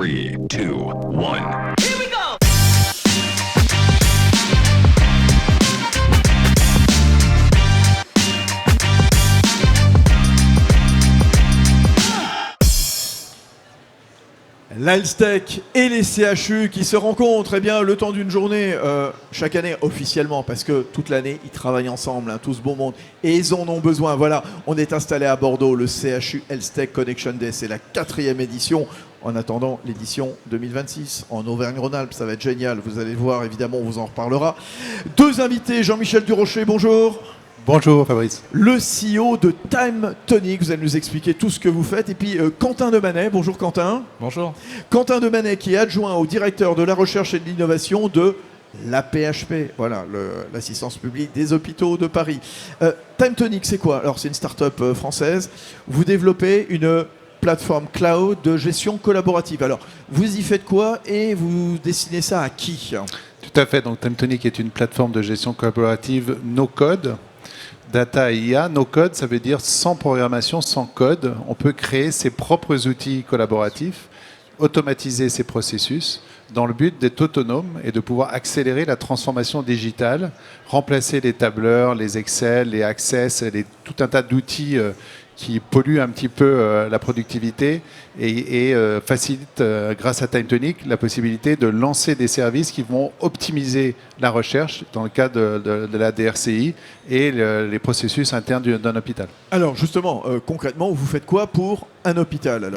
3, 2, 1. L'Alstech et les CHU qui se rencontrent le temps d'une journée, chaque année officiellement, parce que toute l'année ils travaillent ensemble, tout ce beau monde, et ils en ont besoin. Voilà, on est installé à Bordeaux, le CHU Alstech Connection Day, c'est la 4e édition. En attendant l'édition 2026 en Auvergne-Rhône-Alpes, ça va être génial, vous allez voir, évidemment on vous en reparlera. 2 invités, Jean-Michel Durocher, bonjour. Bonjour Fabrice. Le CEO de Time Tonic, vous allez nous expliquer tout ce que vous faites. Et puis Quentin Demanet, bonjour Quentin. Bonjour. Quentin Demanet qui est adjoint au directeur de la recherche et de l'innovation de l'AP-HP, voilà, l'assistance publique des hôpitaux de Paris. Time Tonic, c'est quoi? Alors c'est une start-up française. Vous développez une plateforme cloud de gestion collaborative. Alors vous y faites quoi et vous destinez ça à qui? Tout à fait, donc Time Tonic est une plateforme de gestion collaborative no-code. Data et IA, no code, ça veut dire sans programmation, sans code. On peut créer ses propres outils collaboratifs, automatiser ses processus dans le but d'être autonome et de pouvoir accélérer la transformation digitale, remplacer les tableurs, les Excel, les Access, tout un tas d'outils qui polluent un petit peu la productivité et facilitent, grâce à Time Tonic, la possibilité de lancer des services qui vont optimiser la recherche dans le cas de la DRCI et les processus internes d'un hôpital. Alors justement, concrètement, vous faites quoi pour un hôpital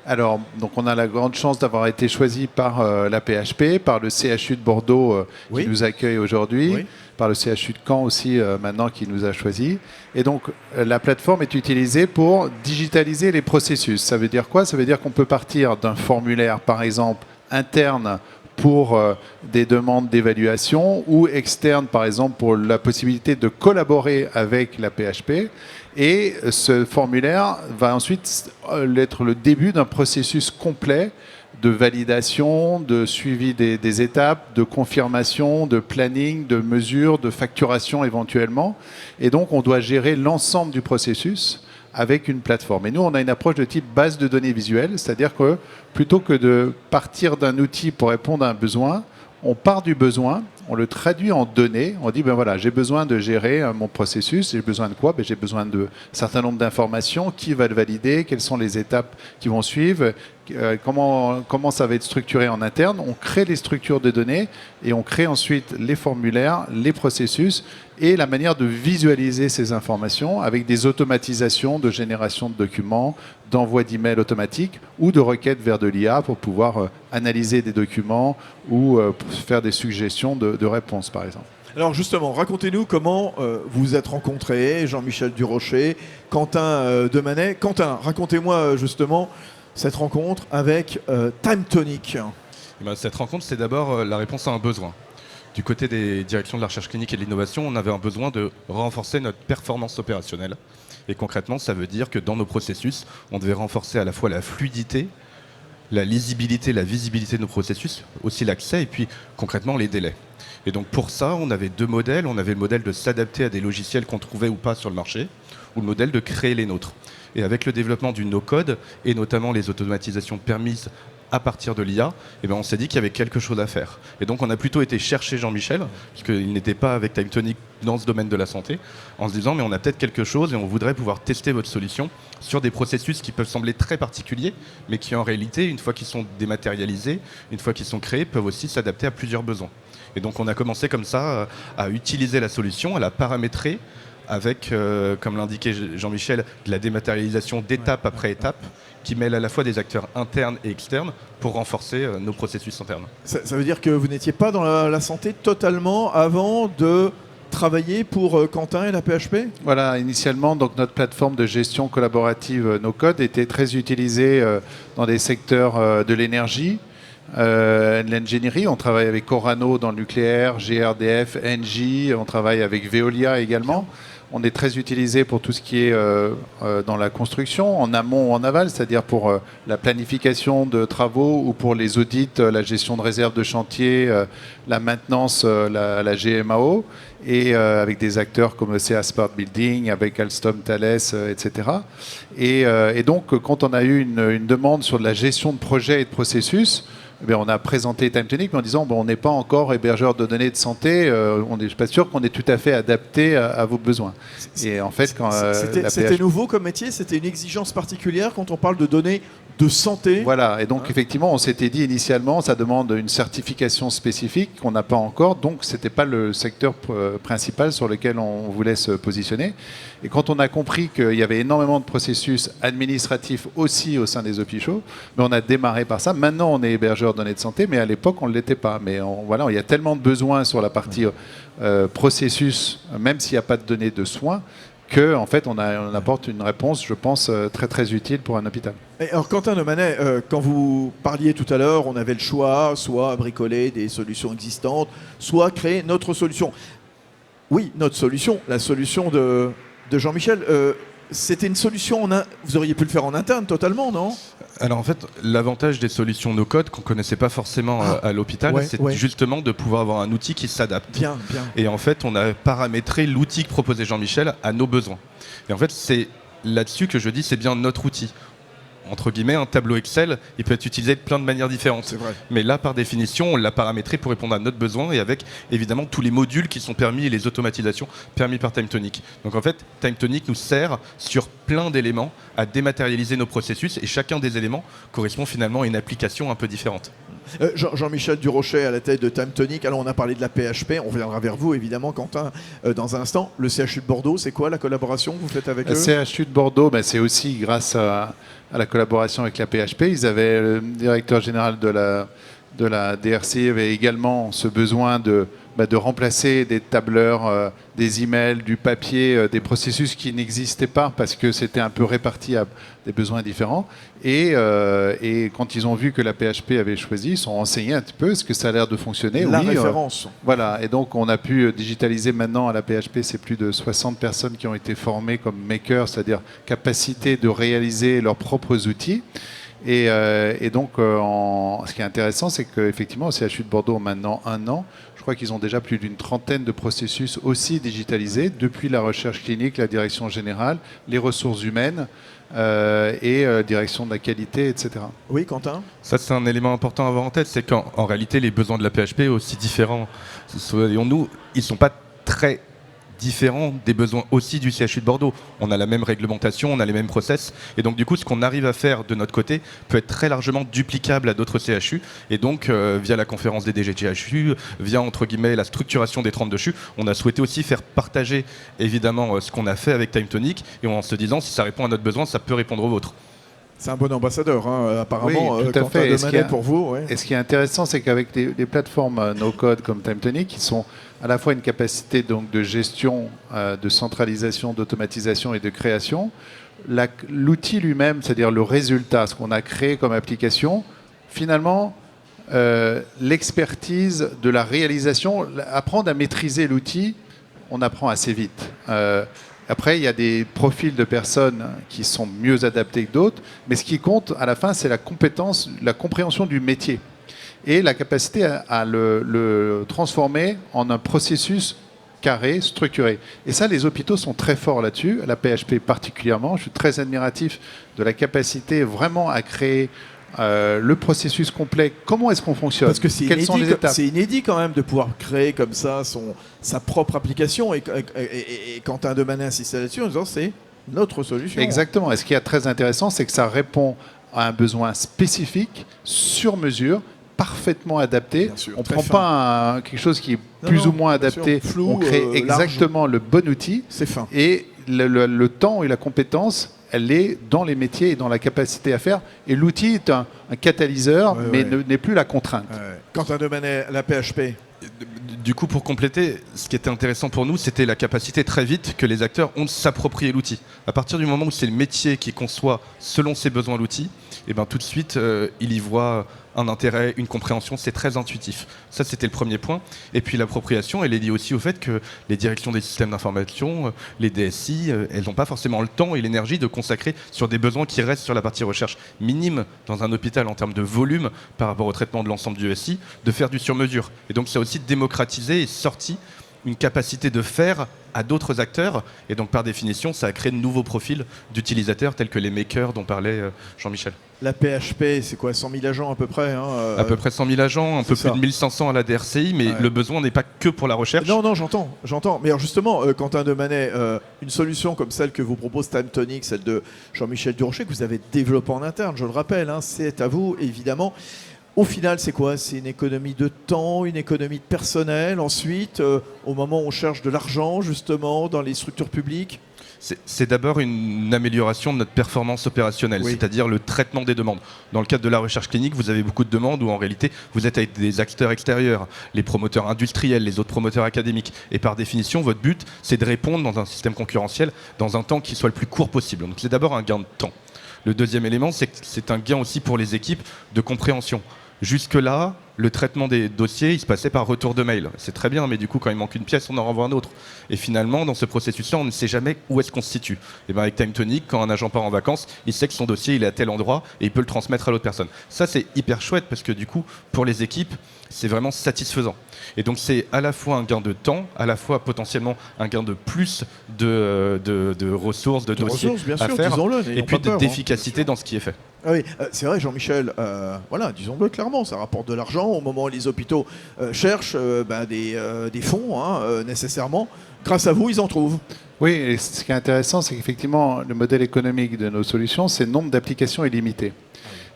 alors, donc on a la grande chance d'avoir été choisi par la PHP, par le CHU de Bordeaux qui nous accueille aujourd'hui, par le CHU de Caen aussi maintenant qui nous a choisis. Et donc la plateforme est utilisée pour digitaliser les processus. Ça veut dire quoi? Ça veut dire qu'on peut partir d'un formulaire, par exemple, interne pour des demandes d'évaluation ou externe, par exemple, pour la possibilité de collaborer avec la PHP. Et ce formulaire va ensuite être le début d'un processus complet de validation, de suivi des étapes, de confirmation, de planning, de mesure, de facturation éventuellement. Et donc, on doit gérer l'ensemble du processus avec une plateforme. Et nous, on a une approche de type base de données visuelle, c'est-à-dire que plutôt que de partir d'un outil pour répondre à un besoin, on part du besoin, on le traduit en données, on dit, ben voilà, j'ai besoin de gérer mon processus, j'ai besoin de quoi? Ben, j'ai besoin de certain nombre d'informations, qui va le valider, quelles sont les étapes qui vont suivre, comment ça va être structuré en interne. On crée les structures de données et on crée ensuite les formulaires, les processus et la manière de visualiser ces informations avec des automatisations de génération de documents, d'envoi d'emails automatiques ou de requêtes vers de l'IA pour pouvoir analyser des documents ou faire des suggestions de réponses, par exemple. Alors justement, racontez-nous comment vous vous êtes rencontrés, Jean-Michel Durocher, Quentin Demanet. Quentin, racontez-moi justement cette rencontre avec Time Tonic. Cette rencontre, c'est d'abord la réponse à un besoin. Du côté des directions de la recherche clinique et de l'innovation, on avait un besoin de renforcer notre performance opérationnelle. Et concrètement, ça veut dire que dans nos processus, on devait renforcer à la fois la fluidité, la lisibilité, la visibilité de nos processus, aussi l'accès et puis concrètement les délais. Et donc pour ça, on avait 2 modèles. On avait le modèle de s'adapter à des logiciels qu'on trouvait ou pas sur le marché, ou le modèle de créer les nôtres. Et avec le développement du no-code, et notamment les automatisations permises à partir de l'IA, on s'est dit qu'il y avait quelque chose à faire. Et donc on a plutôt été chercher Jean-Michel, puisqu'il n'était pas avec Time Tonic dans ce domaine de la santé, en se disant mais on a peut-être quelque chose et on voudrait pouvoir tester votre solution sur des processus qui peuvent sembler très particuliers, mais qui en réalité, une fois qu'ils sont dématérialisés, une fois qu'ils sont créés, peuvent aussi s'adapter à plusieurs besoins. Et donc on a commencé comme ça à utiliser la solution, à la paramétrer, avec, comme l'indiquait Jean-Michel, de la dématérialisation d'étape après étape, qui mêle à la fois des acteurs internes et externes pour renforcer nos processus internes. Ça veut dire que vous n'étiez pas dans la santé totalement avant de travailler pour Quentin et la PHP? Voilà, initialement, donc, notre plateforme de gestion collaborative no-code était très utilisée dans des secteurs de l'énergie, de l'ingénierie. On travaille avec Orano dans le nucléaire, GRDF, Engie, on travaille avec Veolia également. on est très utilisé pour tout ce qui est dans la construction, en amont ou en aval, c'est-à-dire pour la planification de travaux ou pour les audits, la gestion de réserve de chantier, la maintenance, la GMAO, et avec des acteurs comme CA Smart Building, avec Alstom, Thales, etc. Et donc, quand on a eu une demande sur de la gestion de projet et de processus, on a présenté TimeTonic, mais en disant on n'est pas encore hébergeur de données de santé, on n'est pas sûr qu'on est tout à fait adapté à vos besoins. Et en fait, quand c'était nouveau comme métier, c'était une exigence particulière quand on parle de données de santé. Voilà, et donc effectivement, on s'était dit initialement, ça demande une certification spécifique qu'on n'a pas encore, donc c'était pas le secteur principal sur lequel on voulait se positionner. Et quand on a compris qu'il y avait énormément de processus administratifs aussi au sein des hôpitaux, mais on a démarré par ça. Maintenant, on est hébergeur de données de santé, mais à l'époque, on ne l'était pas. Mais voilà, il y a tellement de besoins sur la partie processus, même s'il n'y a pas de données de soins, qu'en fait, on apporte une réponse, je pense, très très utile pour un hôpital. Et alors, Quentin de Manet, quand vous parliez tout à l'heure, on avait le choix, soit bricoler des solutions existantes, soit créer notre solution. Oui, notre solution, la solution de Jean-Michel, c'était une solution, vous auriez pu le faire en interne totalement, non ? Alors en fait, l'avantage des solutions no-code qu'on ne connaissait pas forcément à l'hôpital, c'est justement de pouvoir avoir un outil qui s'adapte. Bien. Et en fait, on a paramétré l'outil que proposait Jean-Michel à nos besoins. Et en fait, c'est là-dessus que je dis c'est bien notre outil. Entre guillemets, un tableau Excel, il peut être utilisé de plein de manières différentes. C'est vrai. Mais là, par définition, on l'a paramétré pour répondre à notre besoin et avec, évidemment, tous les modules qui sont permis et les automatisations permis par TimeTonic. Donc en fait, TimeTonic nous sert sur plein d'éléments à dématérialiser nos processus et chacun des éléments correspond finalement à une application un peu différente. Jean-Michel Durochet à la tête de TimeTonic. Alors on a parlé de la PHP, on reviendra vers vous évidemment Quentin dans un instant. Le CHU de Bordeaux, c'est quoi la collaboration que vous faites avec eux ? Le CHU de Bordeaux, c'est aussi grâce à la collaboration avec la PHP. Ils avaient le directeur général de la DRC avait également ce besoin de remplacer des tableurs, des emails, du papier, des processus qui n'existaient pas parce que c'était un peu réparti à des besoins différents. Et quand ils ont vu que la PHP avait choisi, ils sont renseignés un petit peu, est-ce que ça a l'air de fonctionner ? La référence. Voilà, et donc on a pu digitaliser maintenant à la PHP, c'est plus de 60 personnes qui ont été formées comme makers, c'est-à-dire capacité de réaliser leurs propres outils. Et donc, ce qui est intéressant, c'est qu'effectivement, au CHU de Bordeaux, maintenant 1 an, je crois qu'ils ont déjà plus d'une trentaine de processus aussi digitalisés, depuis la recherche clinique, la direction générale, les ressources humaines et direction de la qualité, etc. Oui, Quentin ? Ça, c'est un élément important à avoir en tête, c'est qu'en réalité, les besoins de la PHP, aussi différents, soyons-nous, ils ne sont pas très différents des besoins aussi du CHU de Bordeaux. On a la même réglementation, on a les mêmes process, et donc du coup, ce qu'on arrive à faire de notre côté peut être très largement duplicable à d'autres CHU, et donc via la conférence des DG de CHU, via entre guillemets la structuration des 32 CHU, on a souhaité aussi faire partager évidemment ce qu'on a fait avec TimeTonic, et en se disant si ça répond à notre besoin, ça peut répondre au vôtre. C'est un bon ambassadeur, apparemment, oui, tout à fait. Quentin de Manet pour vous. Ouais. Et ce qui est intéressant, c'est qu'avec les plateformes no-code comme TimeTonic, qui sont à la fois une capacité donc, de gestion, de centralisation, d'automatisation et de création, l'outil lui-même, c'est-à-dire le résultat, ce qu'on a créé comme application, finalement, l'expertise de la réalisation, apprendre à maîtriser l'outil, on apprend assez vite. Après, il y a des profils de personnes qui sont mieux adaptés que d'autres, mais ce qui compte à la fin, c'est la compétence, la compréhension du métier et la capacité à le transformer en un processus carré, structuré. Et ça, les hôpitaux sont très forts là-dessus, la PHP particulièrement. Je suis très admiratif de la capacité vraiment à créer le processus complet. Comment est-ce qu'on fonctionne ? Parce que c'est Quelles sont les étapes ? C'est inédit quand même de pouvoir créer comme ça sa propre application. Et Quentin de Manet insiste là-dessus en disant c'est notre solution. Exactement. Et ce qui est très intéressant, c'est que ça répond à un besoin spécifique, sur mesure, parfaitement adapté. Sûr, on ne prend pas quelque chose qui est plus ou moins adapté. Flou, on crée exactement le bon outil. C'est fin. Et le temps et la compétence, elle est dans les métiers et dans la capacité à faire. Et l'outil est un catalyseur, mais n'est plus la contrainte. Quentin de Manet, la PHP. Du coup, pour compléter, ce qui était intéressant pour nous, c'était la capacité très vite que les acteurs ont de s'approprier l'outil. À partir du moment où c'est le métier qui conçoit selon ses besoins l'outil, et ben tout de suite, il y voit un intérêt, une compréhension, c'est très intuitif. Ça, c'était le premier point. Et puis l'appropriation, elle est liée aussi au fait que les directions des systèmes d'information, les DSI, elles n'ont pas forcément le temps et l'énergie de consacrer sur des besoins qui restent sur la partie recherche minime dans un hôpital en termes de volume par rapport au traitement de l'ensemble du SI, de faire du sur-mesure. Et donc ça a aussi démocratisé et sorti une capacité de faire à d'autres acteurs, et donc par définition ça a créé de nouveaux profils d'utilisateurs tels que les makers dont parlait Jean-Michel. La PHP, c'est quoi, 100 000 agents à peu près À peu près 100 000 agents, un peu plus de 1500 à la DRCI, mais le besoin n'est pas que pour la recherche. Non, j'entends. Mais alors justement, Quentin Demanet, une solution comme celle que vous propose TimeTonic, celle de Jean-Michel Durocher, que vous avez développée en interne, je le rappelle, c'est à vous évidemment. Au final, c'est quoi? C'est une économie de temps, une économie de personnel. Ensuite, au moment où on cherche de l'argent, justement, dans les structures publiques. C'est d'abord une amélioration de notre performance opérationnelle, c'est-à-dire le traitement des demandes. Dans le cadre de la recherche clinique, vous avez beaucoup de demandes où en réalité vous êtes avec des acteurs extérieurs, les promoteurs industriels, les autres promoteurs académiques. Et par définition, votre but, c'est de répondre dans un système concurrentiel dans un temps qui soit le plus court possible. Donc c'est d'abord un gain de temps. Le deuxième élément, c'est que c'est un gain aussi pour les équipes de compréhension. Jusque-là, le traitement des dossiers, il se passait par retour de mail. C'est très bien, mais du coup, quand il manque une pièce, on en renvoie un autre. Et finalement, dans ce processus-là, on ne sait jamais où est-ce qu'on se situe. Et bien avec TimeTonic, quand un agent part en vacances, il sait que son dossier il est à tel endroit et il peut le transmettre à l'autre personne. Ça, c'est hyper chouette parce que du coup, pour les équipes, c'est vraiment satisfaisant. Et donc, c'est à la fois un gain de temps, à la fois potentiellement un gain de plus de ressources, de dossiers à faire, et puis d'efficacité dans ce qui est fait. Ah oui, c'est vrai, Jean-Michel, voilà, disons-le clairement, ça rapporte de l'argent au moment où les hôpitaux cherchent des fonds, nécessairement. Grâce à vous, ils en trouvent. Oui, et ce qui est intéressant, c'est qu'effectivement, le modèle économique de nos solutions, c'est le nombre d'applications est limité.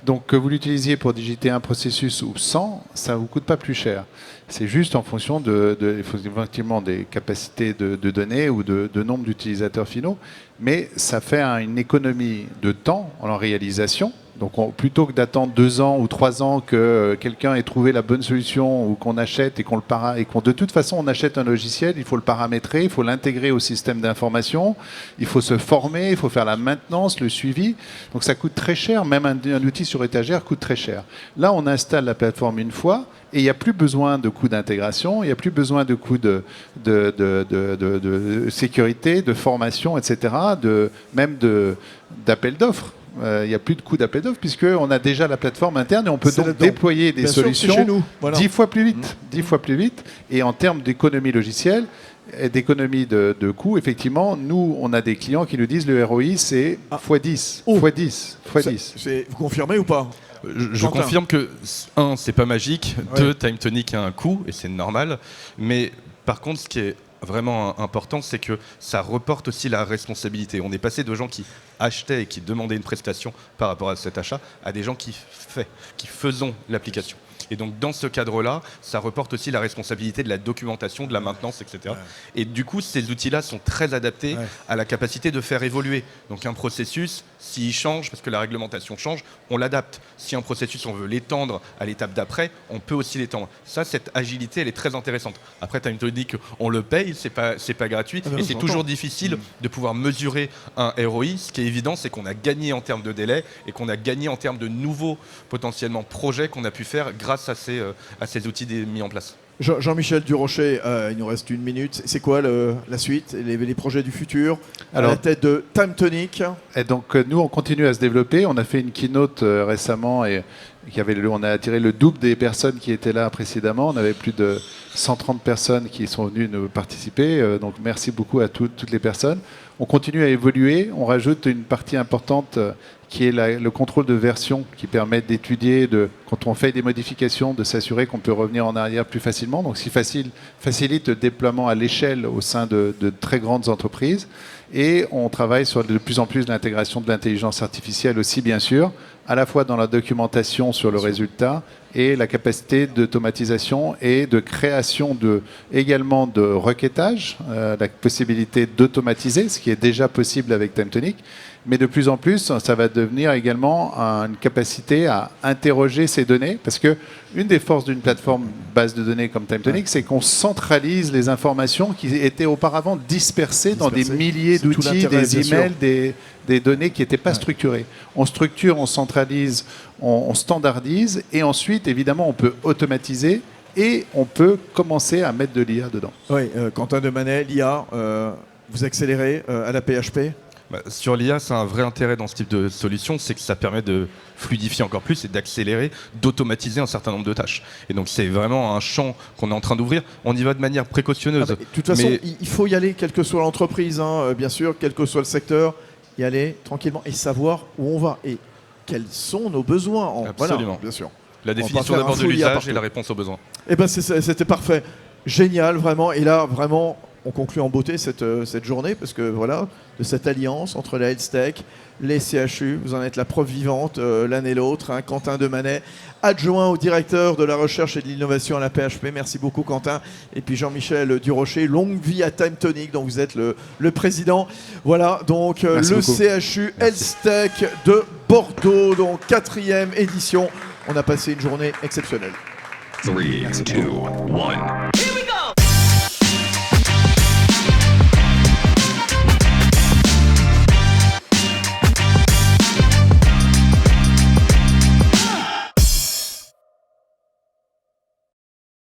Donc, que vous l'utilisiez pour digiter un processus ou 100, ça ne vous coûte pas plus cher. C'est juste en fonction effectivement des capacités de données ou de nombre d'utilisateurs finaux, mais ça fait une économie de temps en réalisation. Donc plutôt que d'attendre 2 ans ou 3 ans que quelqu'un ait trouvé la bonne solution ou qu'on achète et qu'on de toute façon on achète un logiciel, il faut le paramétrer, il faut l'intégrer au système d'information, il faut se former, il faut faire la maintenance, le suivi. Donc ça coûte très cher, même un outil sur étagère coûte très cher. Là on installe la plateforme une fois et il n'y a plus besoin de coûts d'intégration, il n'y a plus besoin de coûts de sécurité, de formation, etc., même d'appel d'offres. Il n'y a plus de coût d'appel d'offres puisqu'on a déjà la plateforme interne et on peut donc déployer des solutions 10 fois plus vite. 10 fois plus vite. Et en termes d'économie logicielle et d'économie de coûts, effectivement, nous, on a des clients qui nous disent le ROI, c'est x10. Vous confirmez ou pas? Je confirme que, 1, c'est pas magique, 2, TimeTonic a un coût, et c'est normal, mais par contre, ce qui est vraiment important, c'est que ça reporte aussi la responsabilité. On est passé de gens qui achetaient et qui demandaient une prestation par rapport à cet achat à des gens qui faisons l'application. Et donc dans ce cadre-là, ça reporte aussi la responsabilité de la documentation, de la maintenance, etc. Et du coup, ces outils-là sont très adaptés à la capacité de faire évoluer. Donc un processus, s'il change, parce que la réglementation change, on l'adapte. Si un processus, on veut l'étendre à l'étape d'après, on peut aussi l'étendre. Ça, cette agilité, elle est très intéressante. Après, TimeTonic, on le paye, c'est pas gratuit, et c'est toujours difficile de pouvoir mesurer un ROI. Ce qui est évident, c'est qu'on a gagné en termes de délai et qu'on a gagné en termes de nouveaux potentiellement projets qu'on a pu faire grâce à ces outils mis en place. Jean-Michel Durocher, il nous reste 1 minute. C'est quoi la suite, les projets du futur à la tête de TimeTonic? Et donc nous, on continue à se développer. On a fait une keynote récemment et on a attiré le double des personnes qui étaient là précédemment. On avait plus de 130 personnes qui sont venues nous participer. Donc merci beaucoup à toutes les personnes. On continue à évoluer. On rajoute une partie importante qui est le contrôle de version qui permet d'étudier, quand on fait des modifications, de s'assurer qu'on peut revenir en arrière plus facilement. Donc, ce qui facilite le déploiement à l'échelle au sein de très grandes entreprises. Et on travaille sur de plus en plus l'intégration de l'intelligence artificielle aussi, bien sûr, à la fois dans la documentation sur le résultat et la capacité d'automatisation et de création également de requêtage, la possibilité d'automatiser, ce qui est déjà possible avec TimeTonic. Mais de plus en plus, ça va devenir également une capacité à interroger ces données, parce que une des forces d'une plateforme base de données comme TimeTonic, c'est qu'on centralise les informations qui étaient auparavant dispersées dans des milliers d'outils, des emails, des données qui n'étaient pas structurées. On structure, on centralise, on standardise et ensuite, évidemment, on peut automatiser et on peut commencer à mettre de l'IA dedans. Oui, Quentin Demanet, l'IA, vous accélérez à la PHP? Sur l'IA, c'est un vrai intérêt dans ce type de solution, c'est que ça permet de fluidifier encore plus et d'accélérer, d'automatiser un certain nombre de tâches. Et donc c'est vraiment un champ qu'on est en train d'ouvrir. On y va de manière précautionneuse. De toute façon, il faut y aller, quelle que soit l'entreprise, bien sûr, quel que soit le secteur, y aller tranquillement et savoir où on va et quels sont nos besoins. Absolument. Voilà, bien sûr. La définition d'abord de l'usage et la réponse aux besoins. Eh ben c'était parfait. Génial, vraiment. Et là, vraiment, on conclut en beauté cette journée parce que voilà, de cette alliance entre la Health Tech, les CHU, vous en êtes la preuve vivante l'un et l'autre. Hein. Quentin Demanet, adjoint au directeur de la recherche et de l'innovation à la PHP. Merci beaucoup Quentin. Et puis Jean-Michel Durocher, longue vie à Time Tonic, dont vous êtes le président. Voilà, donc le beaucoup. CHU Health Tech de Bordeaux, donc 4e édition. On a passé une journée exceptionnelle. 3, 2, 1.